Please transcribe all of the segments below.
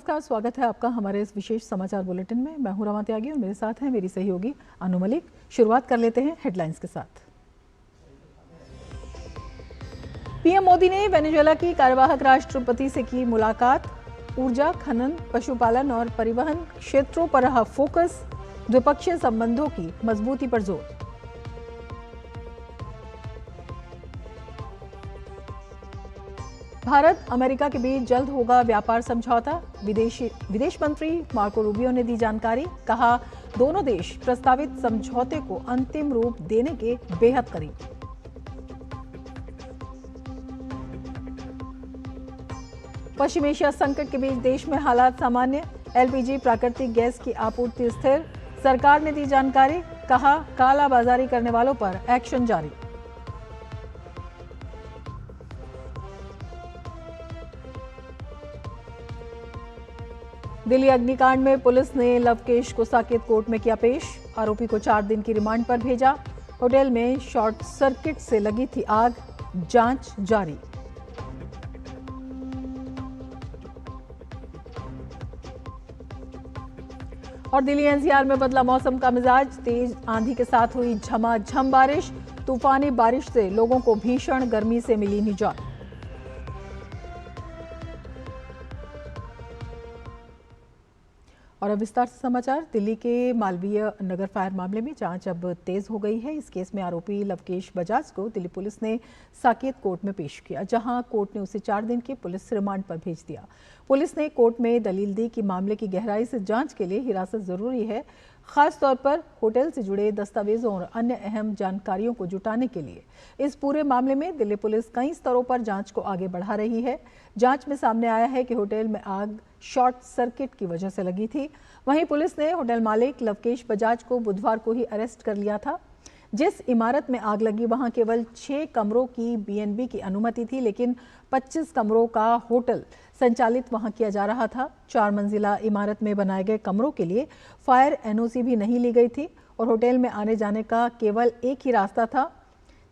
नमस्कार, स्वागत है आपका हमारे इस विशेष समाचार बुलेटिन में। मैं हूं रमा त्यागी और मेरे साथ हैं मेरी सहयोगी अनु मलिक। शुरुआत कर लेते हैं हेडलाइंस के साथ। पीएम मोदी ने वेनेजुएला की कार्यवाहक राष्ट्रपति से की मुलाकात। ऊर्जा, खनन, पशुपालन और परिवहन क्षेत्रों पर रहा फोकस। द्विपक्षीय संबंधों की मजबूती पर जोर। भारत अमेरिका के बीच जल्द होगा व्यापार समझौता। विदेश मंत्री मार्को रूबियो ने दी जानकारी। कहा, दोनों देश प्रस्तावित समझौते को अंतिम रूप देने के बेहद करीब। पश्चिम एशिया संकट के बीच देश में हालात सामान्य। एलपीजी प्राकृतिक गैस की आपूर्ति स्थिर। सरकार ने दी जानकारी। कहा, कालाबाजारी करने वालों पर एक्शन जारी। दिल्ली अग्निकांड में पुलिस ने लवकेश को साकेत कोर्ट में किया पेश। आरोपी को 4 दिन की रिमांड पर भेजा। होटल में शॉर्ट सर्किट से लगी थी आग, जांच जारी। और दिल्ली एनसीआर में बदला मौसम का मिजाज। तेज आंधी के साथ हुई झमाझम बारिश। तूफानी बारिश से लोगों को भीषण गर्मी से मिली निजात। और अब विस्तार से समाचार। दिल्ली के मालवीय नगर फायर मामले में जांच अब तेज हो गई है। इस केस में आरोपी लवकेश बजाज को दिल्ली पुलिस ने साकेत कोर्ट में पेश किया, जहां कोर्ट ने उसे 4 दिन की पुलिस रिमांड पर भेज दिया। पुलिस ने कोर्ट में दलील दी कि मामले की गहराई से जांच के लिए हिरासत जरूरी है, खास तौर पर होटल से जुड़े दस्तावेजों और अन्य अहम जानकारियों को जुटाने के लिए। इस पूरे मामले में दिल्ली पुलिस कई स्तरों पर जांच को आगे बढ़ा रही है। जांच में सामने आया है कि होटल में आग शॉर्ट सर्किट की वजह से लगी थी। वहीं पुलिस ने होटल मालिक लवकेश बजाज को बुधवार को ही अरेस्ट कर लिया था। जिस इमारत में आग लगी वहां केवल 6 कमरों की बीएनबी की अनुमति थी, लेकिन 25 कमरों का होटल संचालित वहां किया जा रहा था। 4 मंजिला इमारत में बनाए गए कमरों के लिए फायर एनओसी भी नहीं ली गई थी और होटल में आने जाने का केवल एक ही रास्ता था।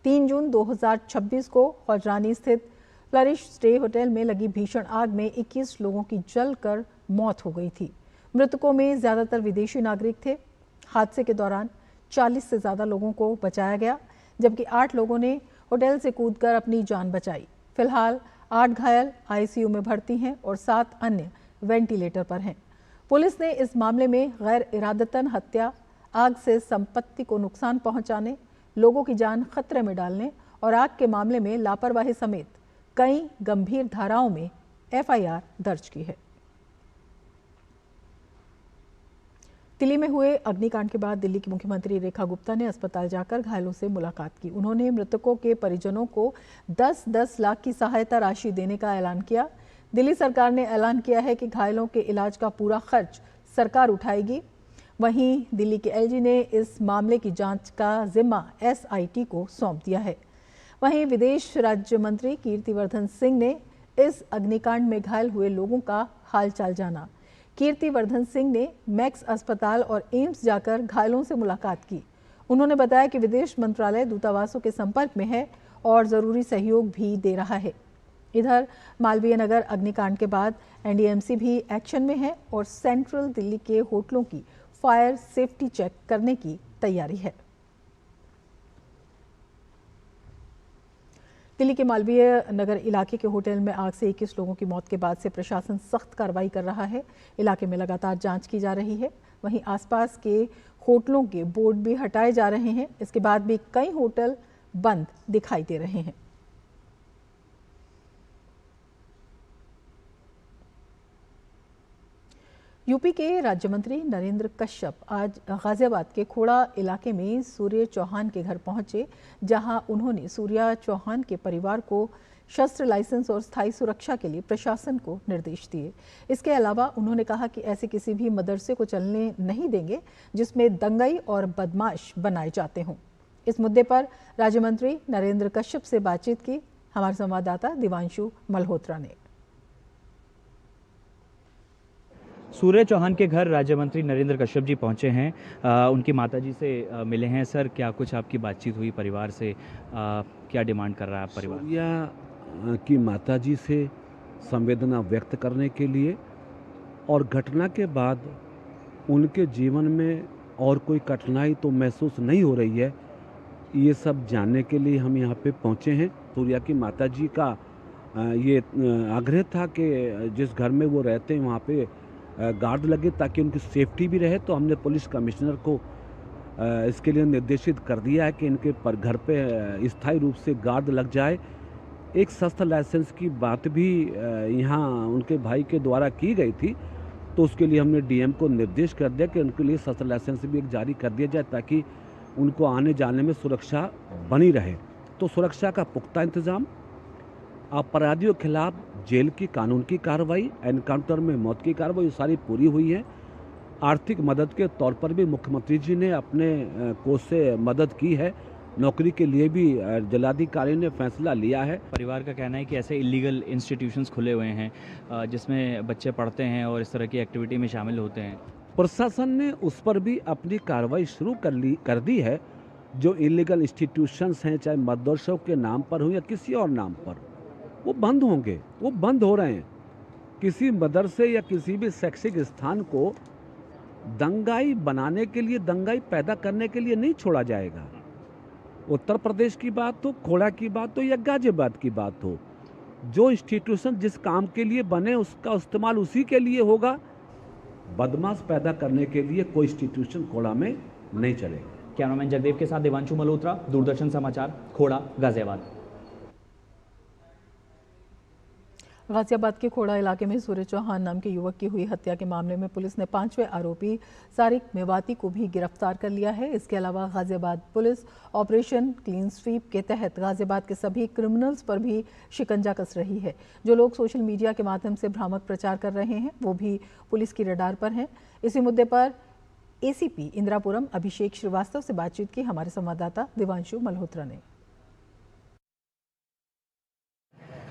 3 जून 2026 को हौजरानी स्थित फ्लरिश स्टे होटल में लगी भीषण आग में 21 लोगों की जलकर मौत हो गई थी। मृतकों में ज्यादातर विदेशी नागरिक थे। हादसे के दौरान 40 से ज्यादा लोगों को बचाया गया, जबकि 8 लोगों ने होटल से कूदकर अपनी जान बचाई। फिलहाल 8 घायल आईसीयू में भर्ती हैं और 7 अन्य वेंटिलेटर पर हैं। पुलिस ने इस मामले में गैर इरादतन हत्या, आग से संपत्ति को नुकसान पहुंचाने, लोगों की जान खतरे में डालने और आग के मामले में लापरवाही समेत कई गंभीर धाराओं में एफआईआर दर्ज की है। दिल्ली में हुए अग्निकांड के बाद दिल्ली की मुख्यमंत्री रेखा गुप्ता ने अस्पताल जाकर घायलों से मुलाकात की। उन्होंने मृतकों के परिजनों को 10-10 लाख की सहायता राशि देने का ऐलान किया। दिल्ली सरकार ने ऐलान किया है कि घायलों के इलाज का पूरा खर्च सरकार उठाएगी। वहीं दिल्ली के एलजी ने इस मामले की जांच का जिम्मा एसआईटी को सौंप दिया है। वहीं विदेश राज्य मंत्री कीर्तिवर्धन सिंह ने इस अग्निकांड में घायल हुए लोगों का हालचाल जाना। कीर्तिवर्धन सिंह ने मैक्स अस्पताल और एम्स जाकर घायलों से मुलाकात की। उन्होंने बताया कि विदेश मंत्रालय दूतावासों के संपर्क में है और जरूरी सहयोग भी दे रहा है। इधर मालवीय नगर अग्निकांड के बाद एनडीएमसी भी एक्शन में है और सेंट्रल दिल्ली के होटलों की फायर सेफ्टी चेक करने की तैयारी है। दिल्ली के मालवीय नगर इलाके के होटल में आग से 21 लोगों की मौत के बाद से प्रशासन सख्त कार्रवाई कर रहा है। इलाके में लगातार जांच की जा रही है। वहीं आसपास के होटलों के बोर्ड भी हटाए जा रहे हैं। इसके बाद भी कई होटल बंद दिखाई दे रहे हैं। यूपी के राज्य मंत्री नरेंद्र कश्यप आज गाजियाबाद के खोड़ा इलाके में सूर्य चौहान के घर पहुंचे, जहां उन्होंने सूर्या चौहान के परिवार को शस्त्र लाइसेंस और स्थायी सुरक्षा के लिए प्रशासन को निर्देश दिए। इसके अलावा उन्होंने कहा कि ऐसे किसी भी मदरसे को चलने नहीं देंगे जिसमें दंगाई और बदमाश बनाए जाते हों। इस मुद्दे पर राज्य मंत्री नरेंद्र कश्यप से बातचीत की हमारे संवाददाता दिवांशु मल्होत्रा ने। सूर्य चौहान के घर राज्य मंत्री नरेंद्र कश्यप जी पहुंचे हैं। उनकी माताजी से मिले हैं। सर, क्या कुछ आपकी बातचीत हुई परिवार से? क्या डिमांड कर रहा है परिवार? सूर्या की माताजी से संवेदना व्यक्त करने के लिए और घटना के बाद उनके जीवन में और कोई कठिनाई तो महसूस नहीं हो रही है, ये सब जानने के लिए हम यहाँ पे पहुँचे हैं। सूर्या की माता जी का ये आग्रह था कि जिस घर में वो रहते हैं वहाँ पे गार्ड लगे ताकि उनकी सेफ्टी भी रहे। तो हमने पुलिस कमिश्नर को इसके लिए निर्देशित कर दिया है कि इनके पर घर पे स्थायी रूप से गार्ड लग जाए। एक शस्त्र लाइसेंस की बात भी यहाँ उनके भाई के द्वारा की गई थी, तो उसके लिए हमने डीएम को निर्देश कर दिया कि उनके लिए शस्त्र लाइसेंस भी एक जारी कर दिया जाए ताकि उनको आने जाने में सुरक्षा बनी रहे। तो सुरक्षा का पुख्ता इंतजाम, अपराधियों के खिलाफ जेल की कानून की कार्रवाई, एनकाउंटर में मौत की कार्रवाई, ये सारी पूरी हुई है। आर्थिक मदद के तौर पर भी मुख्यमंत्री जी ने अपने कोष से मदद की है। नौकरी के लिए भी जिलाधिकारी ने फैसला लिया है। परिवार का कहना है कि ऐसे इलीगल इंस्टीट्यूशंस खुले हुए हैं जिसमें बच्चे पढ़ते हैं और इस तरह की एक्टिविटी में शामिल होते हैं। प्रशासन ने उस पर भी अपनी कार्रवाई शुरू कर दी है। जो इलीगल इंस्टीट्यूशंस हैं, चाहे मदरसों के नाम पर हो या किसी और नाम पर, वो बंद होंगे, वो बंद हो रहे हैं। किसी मदरसे या किसी भी शैक्षिक स्थान को दंगाई बनाने के लिए, दंगाई पैदा करने के लिए नहीं छोड़ा जाएगा। उत्तर प्रदेश की बात हो, खोड़ा की बात हो या गाजियाबाद की बात हो, जो इंस्टीट्यूशन जिस काम के लिए बने उसका इस्तेमाल उसी के लिए होगा। बदमाश पैदा करने के लिए कोई इंस्टीट्यूशन खोड़ा में नहीं चलेगा। कैमरामैन जगदेव के साथ देवांशु मल्होत्रा, दूरदर्शन समाचार, खोड़ा, गाजियाबाद। गाजियाबाद के खोड़ा इलाके में सूर्य चौहान नाम के युवक की हुई हत्या के मामले में पुलिस ने 5वें आरोपी सारिक मेवाती को भी गिरफ्तार कर लिया है। इसके अलावा Ghaziabad police operation clean sweep के तहत गाजियाबाद के सभी क्रिमिनल्स पर भी शिकंजा कस रही है। जो लोग सोशल मीडिया के माध्यम से भ्रामक प्रचार कर रहे हैं वो भी पुलिस की रडार पर हैं। इसी मुद्दे पर एसीपी इंदिरापुरम अभिषेक श्रीवास्तव से बातचीत की हमारे संवाददाता देवांशु मल्होत्रा ने।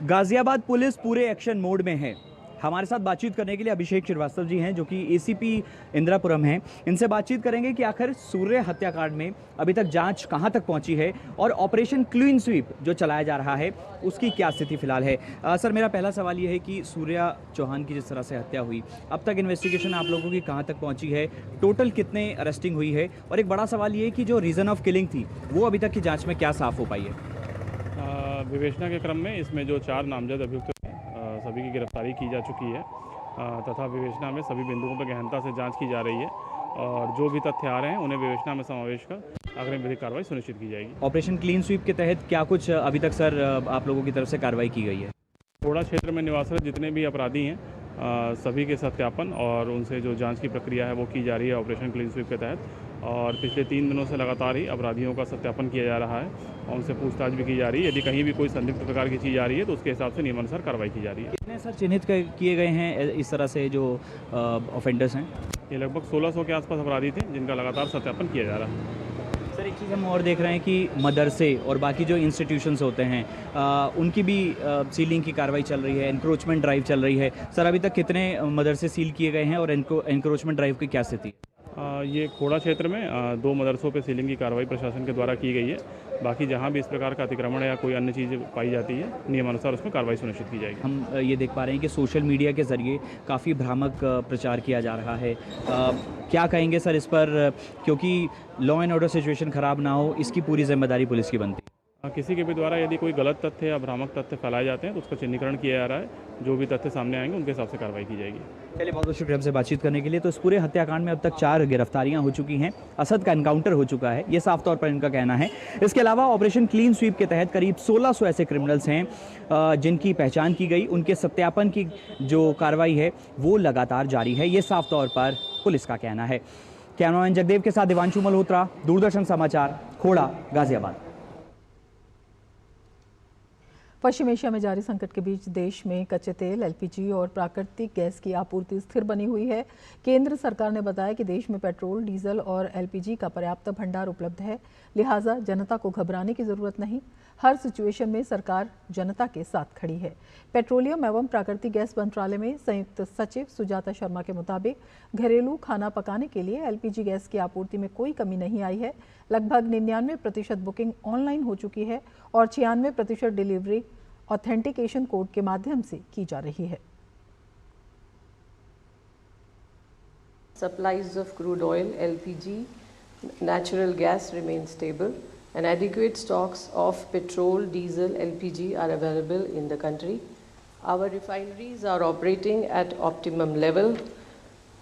गाजियाबाद पुलिस पूरे एक्शन मोड में है। हमारे साथ बातचीत करने के लिए अभिषेक श्रीवास्तव जी हैं जो कि एसीपी इंदिरापुरम हैं। इनसे बातचीत करेंगे कि आखिर सूर्य हत्याकांड में अभी तक जांच कहां तक पहुंची है और ऑपरेशन क्लीन स्वीप जो चलाया जा रहा है उसकी क्या स्थिति फिलहाल है। सर, मेरा पहला सवाल ये है कि सूर्या चौहान की जिस तरह से हत्या हुई, अब तक इन्वेस्टिगेशन आप लोगों की कहाँ तक पहुँची है, टोटल कितने अरेस्टिंग हुई है, और एक बड़ा सवाल ये है कि जो रीज़न ऑफ किलिंग थी वो अभी तक की जाँच में क्या साफ हो पाई है। विवेचना के क्रम में इसमें जो 4 नामजद अभियुक्त सभी की गिरफ्तारी की जा चुकी है तथा विवेचना में सभी बिंदुओं पर गहनता से जांच की जा रही है और जो भी तथ्य आ रहे हैं उन्हें विवेचना में समावेश कर अग्रिम विधिक कार्रवाई सुनिश्चित की जाएगी। ऑपरेशन क्लीन स्वीप के तहत क्या कुछ अभी तक सर आप लोगों की तरफ से कार्रवाई की गई है? खोड़ा क्षेत्र में निवासरत जितने भी अपराधी हैं सभी के सत्यापन और उनसे जो जांच की प्रक्रिया है वो की जा रही है ऑपरेशन क्लीन स्वीप के तहत। और पिछले 3 दिनों से लगातार ही अपराधियों का सत्यापन किया जा रहा है और उनसे पूछताछ भी की जा रही है। यदि कहीं भी कोई संदिग्ध प्रकार की चीज़ आ रही है तो उसके हिसाब से नियमानुसार कार्रवाई की जा रही है। कितने सर चिन्हित किए गए हैं इस तरह से जो ऑफेंडर्स हैं? ये लगभग 1600 के आसपास अपराधी थे जिनका लगातार सत्यापन किया जा रहा है। सर, एक चीज़ हम और देख रहे हैं कि मदरसे और बाकी जो इंस्टीट्यूशंस होते हैं उनकी भी सीलिंग की कार्रवाई चल रही है, एनक्रोचमेंट ड्राइव चल रही है। सर, अभी तक कितने मदरसे सील किए गए हैं और एनक्रोचमेंट ड्राइव की क्या स्थिति है? ये खोड़ा क्षेत्र में 2 मदरसों पर सीलिंग की कार्रवाई प्रशासन के द्वारा की गई है। बाकी जहां भी इस प्रकार का अतिक्रमण या कोई अन्य चीज़ पाई जाती है नियमानुसार उसमें कार्रवाई सुनिश्चित की जाएगी। हम ये देख पा रहे हैं कि सोशल मीडिया के ज़रिए काफ़ी भ्रामक प्रचार किया जा रहा है। क्या कहेंगे सर इस पर, क्योंकि लॉ एंड ऑर्डर सिचुएशन ख़राब ना हो इसकी पूरी जिम्मेदारी पुलिस की बनती है। किसी के भी द्वारा यदि कोई गलत तथ्य या भ्रामक तथ्य फैलाए जाते हैं तो उसका चिन्हीकरण किया जा रहा है। जो भी तथ्य सामने आएंगे उनके हिसाब से कार्रवाई की जाएगी। चलिए, बहुत बहुत शुक्रिया हमसे बातचीत करने के लिए। तो इस पूरे हत्याकांड में अब तक 4 गिरफ्तारियां हो चुकी हैं, असद का एनकाउंटर हो चुका है, ये साफ तौर पर इनका कहना है। इसके अलावा ऑपरेशन क्लीन स्वीप के तहत करीब 1600 ऐसे क्रिमिनल्स हैं जिनकी पहचान की गई, उनके सत्यापन की जो कार्रवाई है वो लगातार जारी है, ये साफ तौर पर पुलिस का कहना है। कैमरामैन जगदेव के साथ देवांशु मल्होत्रा, दूरदर्शन समाचार, खोड़ा, गाजियाबाद। पश्चिम एशिया में जारी संकट के बीच देश में कच्चे तेल, एलपीजी और प्राकृतिक गैस की आपूर्ति स्थिर बनी हुई है। केंद्र सरकार ने बताया कि देश में पेट्रोल, डीजल और एलपीजी का पर्याप्त भंडार उपलब्ध है, लिहाजा जनता को घबराने की जरूरत नहीं। हर सिचुएशन में सरकार जनता के साथ खड़ी है। पेट्रोलियम एवं प्राकृतिक गैस मंत्रालय में संयुक्त सचिव सुजाता शर्मा के मुताबिक घरेलू खाना पकाने के लिए एलपीजी गैस की आपूर्ति में कोई कमी नहीं आई है। लगभग 99% बुकिंग ऑनलाइन हो चुकी है और 96% डिलीवरी ऑथेंटिकेशन कोड के माध्यम से की जा रही है। Supplies of crude oil, LPG, natural gas remain stable, and adequate stocks of petrol, diesel, LPG are available in the country. Our refineries are operating at optimum level.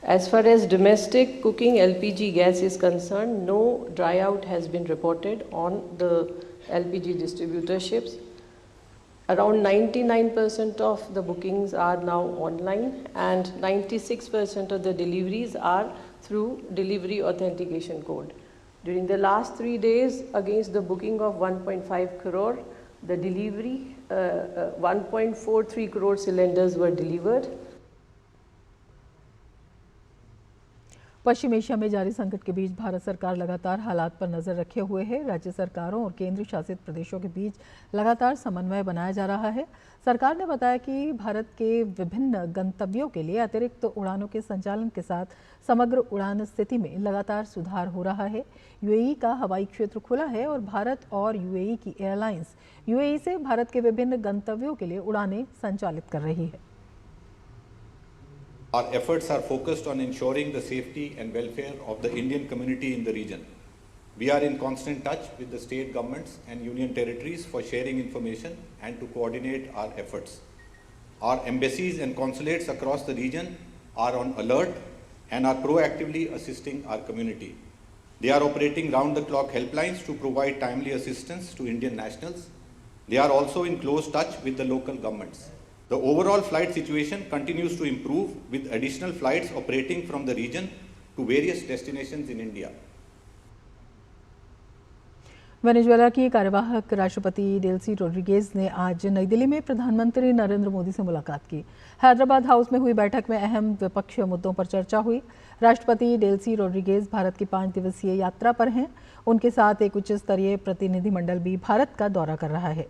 As far as domestic cooking LPG gas is concerned, no dry out has been reported on the LPG distributorships. Around 99% of the bookings are now online, and 96% of the deliveries are through delivery authentication code. During the last 3 days, against the booking of 1.5 crore, the delivery 1.43 crore cylinders were delivered. Paschim Asia में जारी संकट के बीच भारत सरकार लगातार हालात पर नजर रखे हुए है। राज्य सरकारों और केंद्र शासित प्रदेशों के बीच लगातार समन्वय बनाया जा रहा है। सरकार ने बताया कि भारत के विभिन्न गंतव्यों के लिए अतिरिक्त उड़ानों के संचालन के साथ समग्र उड़ान स्थिति में लगातार सुधार हो रहा है। यूएई का हवाई क्षेत्र खुला है और भारत और यूएई की एयरलाइंस यूएई से भारत के विभिन्न गंतव्यों के लिए उड़ानें संचालित कर रही है। Our efforts are focused on ensuring the safety and welfare of the Indian community in the region. We are in constant touch with the state governments and union territories for sharing information and to coordinate our efforts. Our embassies and consulates across the region are on alert and are proactively assisting our community. They are operating round-the-clock helplines to provide timely assistance to Indian nationals. They are also in close touch with the local governments. The overall flight situation continues to improve with additional flights operating from the region to various destinations in India. Venezuela की कार्यवाहक राष्ट्रपति Delsey Rodriguez ने आज नई दिल्ली में प्रधानमंत्री नरेंद्र मोदी से मुलाकात की। हैदराबाद हाउस में हुई बैठक में अहम द्विपक्षीय मुद्दों पर चर्चा हुई। राष्ट्रपति डेल्सी रोड्रिगेज भारत की 5 दिवसीय यात्रा पर हैं। उनके साथ एक उच्च स्तरीय प्रतिनिधिमंडल भी भारत का दौरा कर रहा है।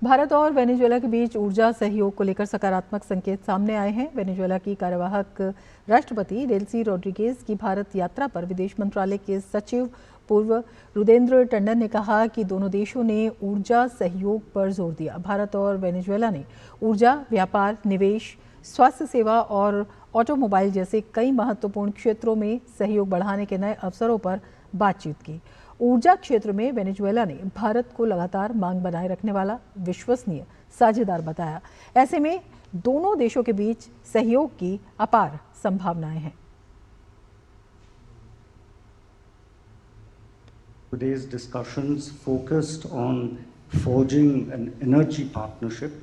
भारत और वेनेजुएला के बीच ऊर्जा सहयोग को लेकर सकारात्मक संकेत सामने आए हैं। वेनेजुएला की कार्यवाहक राष्ट्रपति डेल्सी रोड्रिगेज की भारत यात्रा पर विदेश मंत्रालय के सचिव पूर्व रुदेंद्र टंडन ने कहा कि दोनों देशों ने ऊर्जा सहयोग पर जोर दिया। भारत और वेनेजुएला ने ऊर्जा, व्यापार, निवेश, स्वास्थ्य सेवा और ऑटोमोबाइल जैसे कई महत्वपूर्ण क्षेत्रों में सहयोग बढ़ाने के नए अवसरों पर बातचीत की। ऊर्जा क्षेत्र में वेनेजुएला ने भारत को लगातार मांग बनाए रखने वाला विश्वसनीय साझेदार बताया। ऐसे में दोनों देशों के बीच सहयोग की अपार संभावनाएं हैं। Today's discussions focused on forging an energy partnership.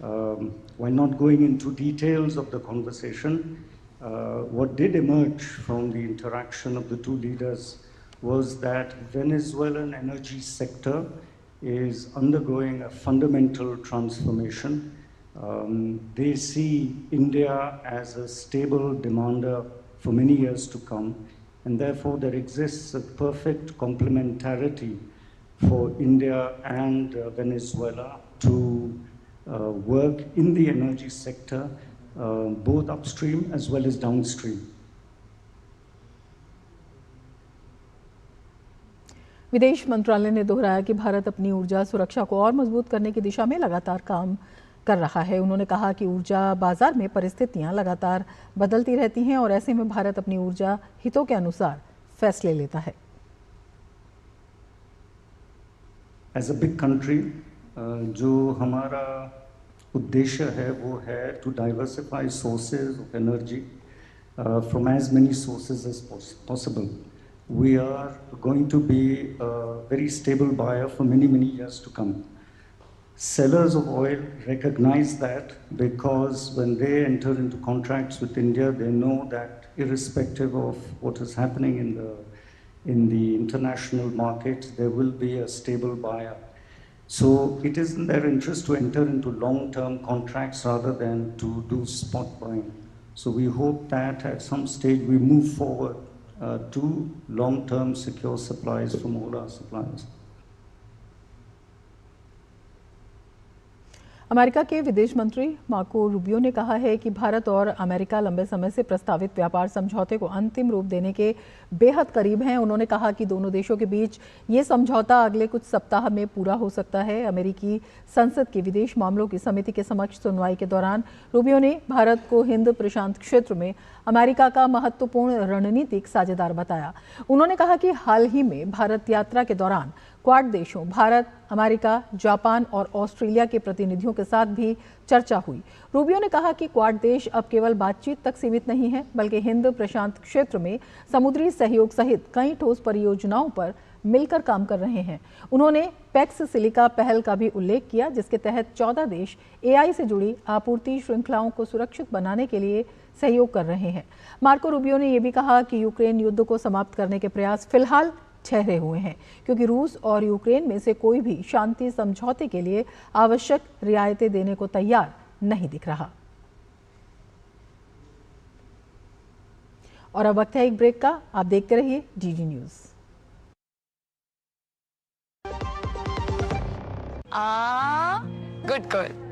While not going into details of the conversation, what did emerge from the interaction of the two leaders was that Venezuelan energy sector is undergoing a fundamental transformation. They see India as a stable demander for many years to come, and therefore there exists a perfect complementarity for India and Venezuela to work in the energy sector, both upstream as well as downstream. विदेश मंत्रालय ने दोहराया कि भारत अपनी ऊर्जा सुरक्षा को और मजबूत करने की दिशा में लगातार काम कर रहा है। उन्होंने कहा कि ऊर्जा बाजार में परिस्थितियां लगातार बदलती रहती हैं और ऐसे में भारत अपनी ऊर्जा हितों के अनुसार फैसले लेता है। As a big country, जो हमारा उद्देश्य है वो है to diversify sources of energy from as many sources as possible. We are going to be a very stable buyer for many years to come. Sellers of oil recognize that because when they enter into contracts with India, they know that irrespective of what is happening in the international market, there will be a stable buyer. So it is in their interest to enter into long-term contracts rather than to do spot buying. So we hope that at some stage we move forward to long-term secure supplies from all our suppliers. America के विदेश मंत्री Marco Rubio ने कहा है कि भारत और America लंबे समय से प्रस्तावित व्यापार समझौते को अंतिम रूप देने के बेहद करीब हैं। उन्होंने कहा कि दोनों देशों के बीच ये समझौता अगले कुछ सप्ताह में पूरा हो सकता है। अमेरिकी संसद की विदेश मामलों की समिति के समक्ष सुनवाई के दौरान रूबियो ने भारत को हिंद प्रशांत क्षेत्र में अमेरिका का महत्वपूर्ण रणनीतिक साझेदार बताया। उन्होंने कहा कि हाल ही में भारत यात्रा के दौरान क्वाड देशों भारत, अमेरिका, जापान और ऑस्ट्रेलिया के प्रतिनिधियों के साथ भी चर्चा हुई। रूबियो ने कहा कि क्वाड देश अब केवल बातचीत तक सीमित नहीं है, बल्कि हिंद प्रशांत क्षेत्र में समुद्री सहयोग सहित कई ठोस परियोजनाओं पर मिलकर काम कर रहे हैं। उन्होंने पैक्स सिलिका पहल का भी उल्लेख किया, जिसके तहत 14 देश AI से जुड़ी आपूर्ति श्रृंखलाओं को सुरक्षित बनाने के लिए सहयोग कर रहे हैं। मार्को रूबियो ने यह भी कहा कि यूक्रेन युद्ध को समाप्त करने के प्रयास फिलहाल ठहरे हुए हैं, क्योंकि रूस और यूक्रेन में से कोई भी शांति समझौते के लिए आवश्यक रियायतें देने को तैयार नहीं दिख रहा। और अब वक्त है एक ब्रेक का। आप देखते रहिए DD न्यूज। Good girl.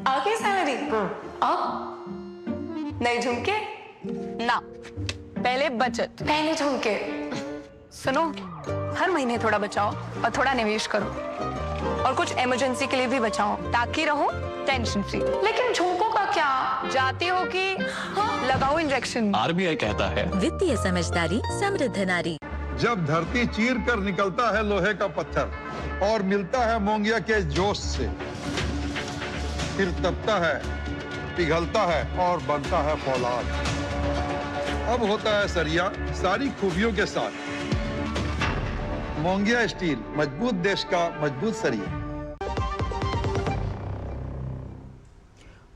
आगे सैलरी अब नहीं झुमके ना, पहले बचत, पहले झुमके। सुनो, हर महीने थोड़ा बचाओ और थोड़ा निवेश करो, और कुछ इमरजेंसी के लिए भी बचाओ ताकि रहो टेंशन फ्री। लेकिन झुमकों का क्या? जाती हो कि लगाओ इंजेक्शन। RBI कहता है वित्तीय समझदारी समृद्ध नारी। जब धरती चीर कर निकलता है लोहे का पत्थर और मिलता है मोंगिया के जोश से, फिर तपता है, पिघलता है और बनता है फौलाद। अब होता है सरिया सारी खूबियों के साथ। मोंगिया स्टील, मजबूत देश का मजबूत सरिया।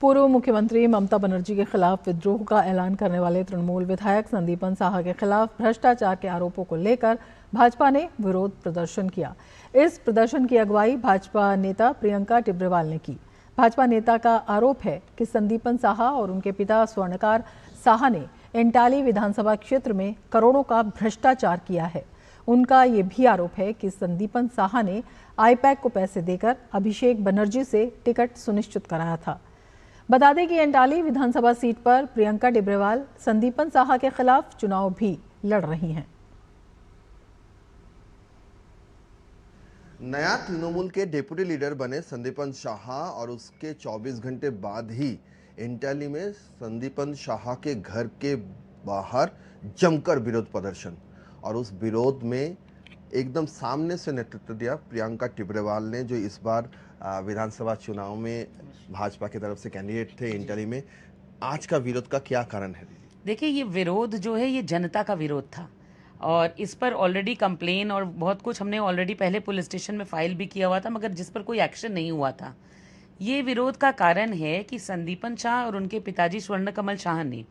पूर्व मुख्यमंत्री ममता बनर्जी के खिलाफ विद्रोह का ऐलान करने वाले तृणमूल विधायक संदीपन साहा के खिलाफ भ्रष्टाचार के आरोपों को लेकर भाजपा ने विरोध प्रदर्शन किया। इस प्रदर्शन की अगुवाई भाजपा नेता प्रियंका टिब्रेवाल ने की। भाजपा नेता का आरोप है कि संदीपन साहा और उनके पिता स्वर्णकार साहा ने इंटाली विधानसभा क्षेत्र में करोड़ों का भ्रष्टाचार किया है। उनका ये भी आरोप है कि संदीपन साहा ने आईपैक को पैसे देकर अभिषेक बनर्जी से टिकट सुनिश्चित कराया था। बता दें कि इंटाली विधानसभा सीट पर प्रियंका टिब्रेवाल संदीपन साहा के खिलाफ चुनाव भी लड़ रही हैं। नया तृणमूल के डेप्यूटी लीडर बने संदीपन साहा और उसके 24 घंटे बाद ही इंटाली में संदीपन साहा के घर के बाहर जमकर विरोध प्रदर्शन, और उस विरोध में एकदम सामने से नेतृत्व दिया प्रियंका टिब्रेवाल ने, जो इस बार विधानसभा चुनाव में भाजपा की तरफ से कैंडिडेट थे इंटाली में। आज का विरोध का क्या कारण है? देखिए, ये विरोध जो है ये जनता का विरोध था, और इस पर ऑलरेडी कंप्लेन और बहुत कुछ हमने ऑलरेडी पहले पुलिस स्टेशन में फाइल भी किया हुआ था, मगर जिस पर कोई एक्शन नहीं हुआ था। ये विरोध का कारण है कि संदीपन शाह और उनके पिताजी स्वर्ण कमल शाह ने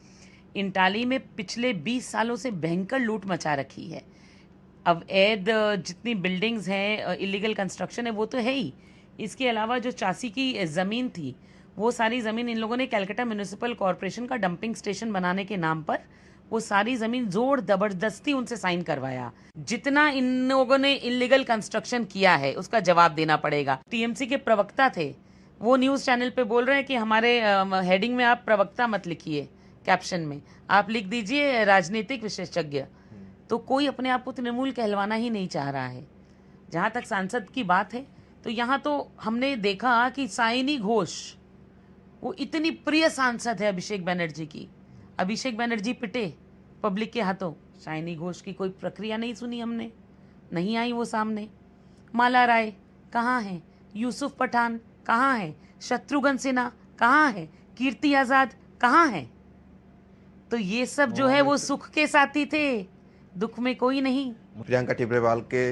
इंटाली में पिछले 20 सालों से भयंकर लूट मचा रखी है। अवैध जितनी बिल्डिंग्स हैं, इलीगल कंस्ट्रक्शन है, वो तो है ही। इसके अलावा जो चासी की ज़मीन थी, वो सारी ज़मीन इन लोगों ने कलकत्ता म्यूनिसिपल कॉरपोरेशन का डंपिंग स्टेशन बनाने के नाम पर वो सारी ज़मीन जोर ज़बरदस्ती उनसे साइन करवाया। जितना इन लोगों ने इलीगल कंस्ट्रक्शन किया है उसका जवाब देना पड़ेगा। टीएमसी के प्रवक्ता थे, वो न्यूज़ चैनल पे बोल रहे हैं कि हमारे हेडिंग में आप प्रवक्ता मत लिखिए, कैप्शन में आप लिख दीजिए राजनीतिक विशेषज्ञ। तो कोई अपने आप को तृणमूल कहलवाना ही नहीं चाह रहा है। जहाँ तक सांसद की बात है, तो यहाँ तो हमने देखा कि साइनी घोष, वो इतनी प्रिय सांसद है अभिषेक बनर्जी की। अभिषेक बनर्जी पिटे पब्लिक के हाथों, साइनी घोष की कोई प्रक्रिया नहीं सुनी हमने, नहीं आई वो सामने। माला राय कहाँ है? यूसुफ पठान कहाँ है? शत्रुघ्न सिन्हा कहाँ है? कीर्ति आज़ाद कहाँ है? तो ये सब जो है वो सुख के साथी थे, दुख में कोई नहीं। प्रियंका टिब्रेवाल के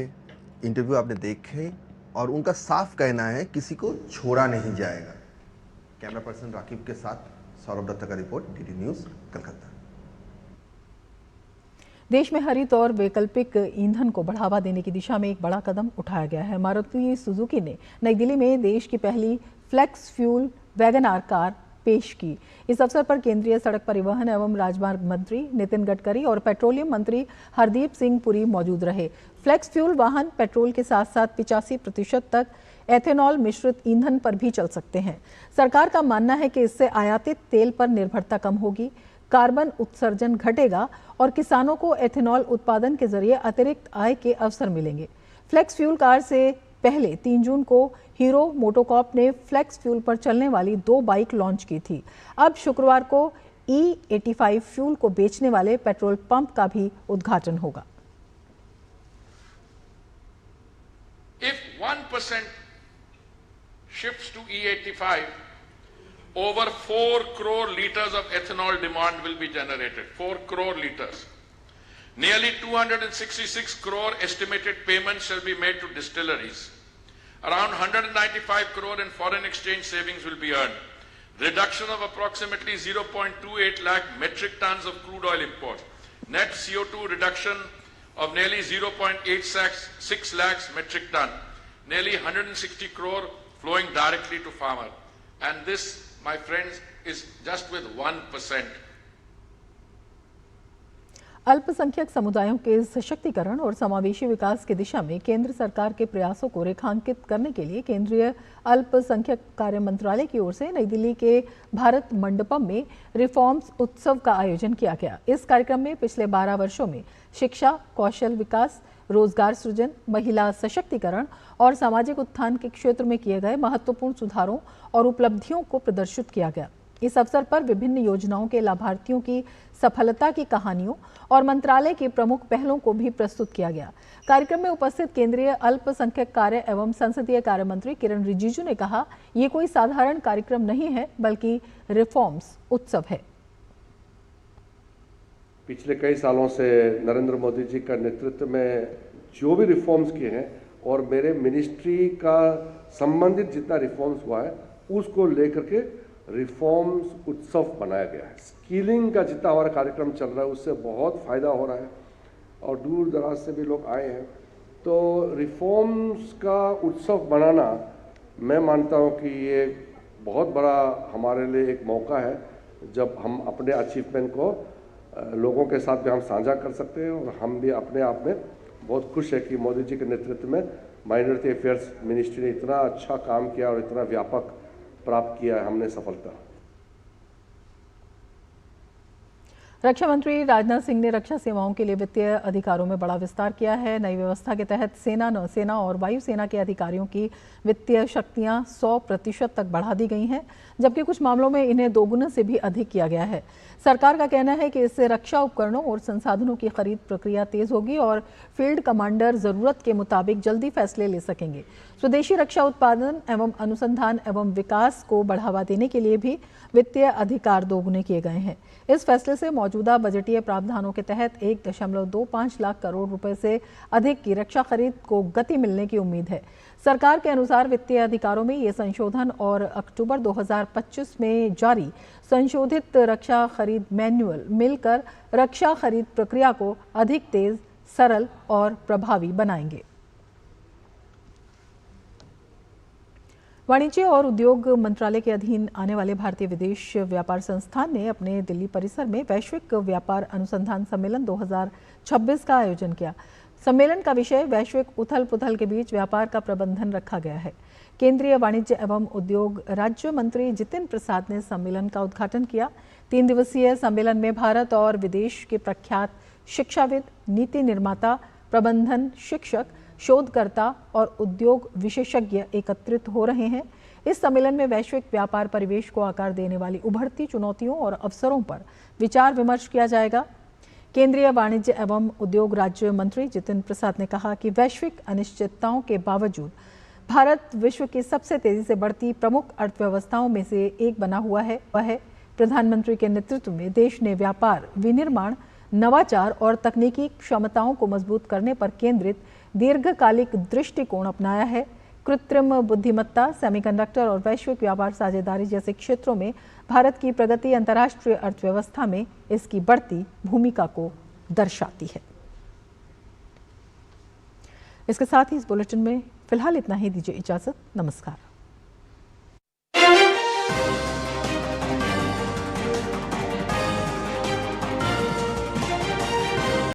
इंटरव्यू आपने देखे और उनका साफ कहना है किसी को छोड़ा नहीं जाएगा। कैमरा पर्सन राकिब के साथ सौरभ दत्ता का रिपोर्ट, DD न्यूज़, कलकत्ता। देश में हरित और वैकल्पिक ईंधन को बढ़ावा देने की दिशा में एक बड़ा कदम उठाया गया है। मारुति सुजुकी ने नई दिल्ली में देश की पहली flex fuel Wagon R car पेश की। इस अवसर पर केंद्रीय सड़क परिवहन एवं राजमार्ग मंत्री नितिन गडकरी और पेट्रोलियम मंत्री हरदीप सिंह पुरी मौजूद रहे। फ्लेक्स फ्यूल वाहन पेट्रोल के साथ साथ 85% तक एथेनॉल मिश्रित ईंधन पर भी चल सकते हैं। सरकार का मानना है कि इससे आयातित तेल पर निर्भरता कम होगी, कार्बन उत्सर्जन घटेगा और किसानों को एथेनॉल उत्पादन के जरिए अतिरिक्त आय के अवसर मिलेंगे। फ्लेक्स फ्यूल कार से पहले 3 जून को हीरो मोटोकॉर्प ने फ्लेक्स फ्यूल पर चलने वाली 2 बाइक लॉन्च की थी। अब शुक्रवार को E85 फ्यूल को बेचने वाले पेट्रोल पंप का भी उद्घाटन होगा। If 1% shifts to E85, over 4 crore liters of ethanol demand will be generated. 4 crore liters. Nearly 266 crore estimated payments shall be made to distilleries. Around 195 crore in foreign exchange savings will be earned. Reduction of approximately 0.28 lakh metric tons of crude oil imports. Net CO2 reduction of nearly 0.86 lakhs metric ton. Nearly 160 crore flowing directly to farmer. And this, my friends, is just with 1%. अल्पसंख्यक समुदायों के सशक्तिकरण और समावेशी विकास की दिशा में केंद्र सरकार के प्रयासों को रेखांकित करने के लिए केंद्रीय अल्पसंख्यक कार्य मंत्रालय की ओर से नई दिल्ली के भारत मंडपम में रिफॉर्म्स उत्सव का आयोजन किया गया। इस कार्यक्रम में पिछले 12 वर्षों में शिक्षा, कौशल विकास, रोजगार सृजन, महिला सशक्तिकरण और सामाजिक उत्थान के क्षेत्र में किए गए महत्वपूर्ण सुधारों और उपलब्धियों को प्रदर्शित किया गया। इस अवसर पर विभिन्न योजनाओं के लाभार्थियों की सफलता की कहानियों और मंत्रालय की प्रमुख पहलों को भी प्रस्तुत किया गया। कार्यक्रम में उपस्थित केंद्रीय अल्पसंख्यक कार्य एवं संसदीय कार्य मंत्री किरण रिजिजू ने कहा, ये कोई साधारण कार्यक्रम नहीं है बल्कि रिफॉर्म्स उत्सव है। पिछले कई सालों से नरेंद्र मोदी जी का नेतृत्व में जो भी रिफॉर्म्स किए हैं और मेरे मिनिस्ट्री का संबंधित जितना रिफॉर्म्स हुआ है उसको लेकर के रिफॉर्म्स उत्सव बनाया गया है। स्किलिंग का जितना हमारा कार्यक्रम चल रहा है उससे बहुत फ़ायदा हो रहा है और दूर दराज से भी लोग आए हैं। तो रिफॉर्म्स का उत्सव बनाना मैं मानता हूँ कि ये बहुत बड़ा हमारे लिए एक मौका है जब हम अपने अचीवमेंट को लोगों के साथ भी हम साझा कर सकते हैं और हम भी अपने आप में बहुत खुश है कि मोदी जी के नेतृत्व में माइनॉरिटी अफेयर्स मिनिस्ट्री ने इतना अच्छा काम किया और इतना व्यापक प्राप्त किया है हमने सफलता। रक्षा मंत्री राजनाथ सिंह ने रक्षा सेवाओं के लिए वित्तीय अधिकारों में बड़ा विस्तार किया है। नई व्यवस्था के तहत सेना, नौसेना और वायुसेना के अधिकारियों की वित्तीय शक्तियां 100% तक बढ़ा दी गई हैं, जबकि कुछ मामलों में इन्हें दोगुने से भी अधिक किया गया है। सरकार का कहना है कि इससे रक्षा उपकरणों और संसाधनों की खरीद प्रक्रिया तेज होगी और फील्ड कमांडर जरूरत के मुताबिक जल्दी फैसले ले सकेंगे। स्वदेशी रक्षा उत्पादन एवं अनुसंधान एवं विकास को बढ़ावा देने के लिए भी वित्तीय अधिकार दोगुने किए गए हैं। इस फैसले से मौजूदा बजटीय प्रावधानों के तहत 1.25 लाख करोड़ रुपए से अधिक की रक्षा खरीद को गति मिलने की उम्मीद है। सरकार के अनुसार वित्तीय अधिकारों में ये संशोधन और अक्टूबर 2025 में जारी संशोधित रक्षा खरीद मैनुअल मिलकर रक्षा खरीद प्रक्रिया को अधिक तेज, सरल और प्रभावी बनाएंगे। वाणिज्य और उद्योग मंत्रालय के अधीन आने वाले भारतीय विदेश व्यापार संस्थान ने अपने दिल्ली परिसर में वैश्विक व्यापार अनुसंधान सम्मेलन 2026 का आयोजन किया। सम्मेलन का विषय वैश्विक उथल पुथल के बीच व्यापार का प्रबंधन रखा गया है। केंद्रीय वाणिज्य एवं उद्योग राज्य मंत्री जितिन प्रसाद ने सम्मेलन का उद्घाटन किया। 3 दिवसीय सम्मेलन में भारत और विदेश के प्रख्यात शिक्षाविद, नीति निर्माता, प्रबंधन शिक्षक, शोधकर्ता और उद्योग विशेषज्ञ एकत्रित हो रहे हैं। इस सम्मेलन में वैश्विक व्यापार परिवेश को आकार देने वाली उभरती चुनौतियों और अवसरों पर विचार विमर्श किया जाएगा। केंद्रीय वाणिज्य एवं उद्योग राज्य मंत्री जितिन प्रसाद ने कहा कि वैश्विक अनिश्चितताओं के बावजूद भारत विश्व की सबसे तेजी से बढ़ती प्रमुख अर्थव्यवस्थाओं में से एक बना हुआ है। प्रधानमंत्री के नेतृत्व में देश ने व्यापार, विनिर्माण, नवाचार और तकनीकी क्षमताओं को मजबूत करने पर केंद्रित दीर्घकालिक दृष्टिकोण अपनाया है। कृत्रिम बुद्धिमत्ता, सेमीकंडक्टर और वैश्विक व्यापार साझेदारी जैसे क्षेत्रों में भारत की प्रगति अंतर्राष्ट्रीय अर्थव्यवस्था में इसकी बढ़ती भूमिका को दर्शाती है। इसके साथ ही इस बुलेटिन में फिलहाल इतना ही। दीजिए इजाजत। नमस्कार।